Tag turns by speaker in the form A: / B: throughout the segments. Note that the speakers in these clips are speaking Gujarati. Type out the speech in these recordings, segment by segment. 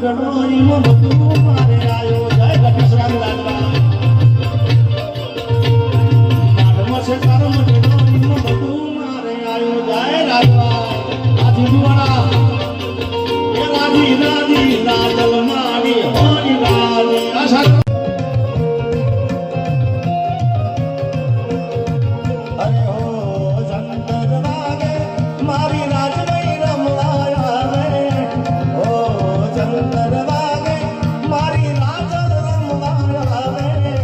A: મગનો ઈમ બધું મારે આયો જય ગઢેશ્વર લાલવા મારમો છે તારો મગનો ઈમ બધું મારે આયો જય લાલવા આ જીજુવાળા એ રાજી રાજી રાજલ મારી હોરી રાજી આશા અરે હો જંતર વાગે મારી રાજભાઈ રમવાયા રે ઓ જંતર વાગે મારી રાજલ રમવાયા રે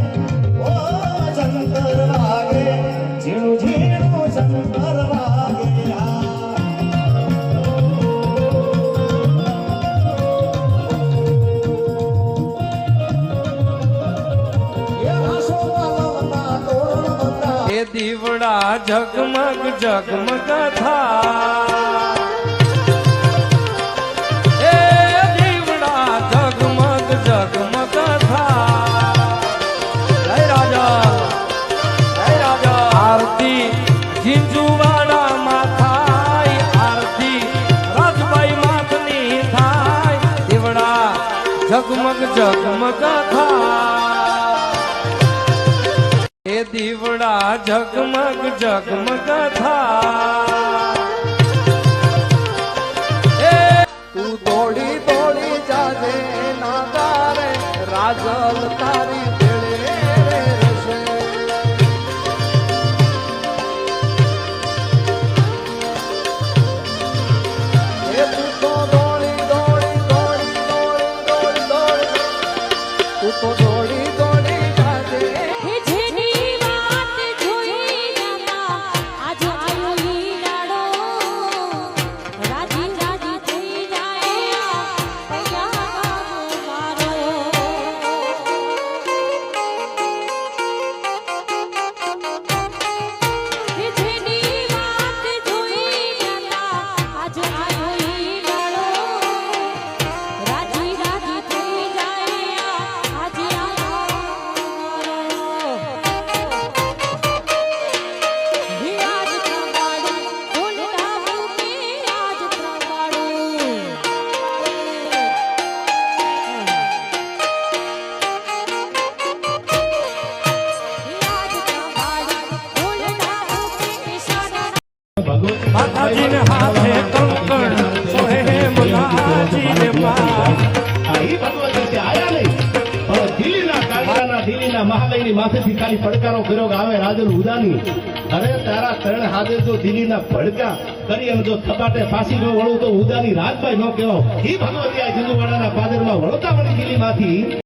A: ઓ જંતર વાગે ઝીણું ઝીણું જંતર વાગે
B: દીવડા ઝગમગ ઝગમગ થા એ દીવડા ઝગમગ ઝગમગ થા જય રાજા આરતી જીંજુવાડા માં થાય આરતી રાજભાઈ માથની થાય દીવડા ઝગમગ ઝગમગ થા એ દીવડા ઝગમગ ઝગમગ થા એ તું દોડી દોડી જાજે નાદારે રાજલ તારી ભેળે રહેશે એ તું તો દોડી દોડી દોડી દોડી દોડી દોડી તું તો દોડી દોડી જાજે માતાજીને હાથે કંકણ સોહે મનાજીને માં
C: આઈ ભગવતી છે આયા નહીં દિલ્હીના કાગડાના દિલ્હીના મહાલયની માથેથી ખાલી પડકારો કર્યો કે આવે રાજલ ઉદાની અરે તારા ત્રણ હાથે જો દિલ્હીના ભડકા કરી અને જો થપાટે ફાંસી ન વળું તો ઉદાની રાજભાઈ ન કહેવો એ ભગવતી આ જીંદુવાડાના પાદરમાં વળતા વળી દિલ્હીમાંથી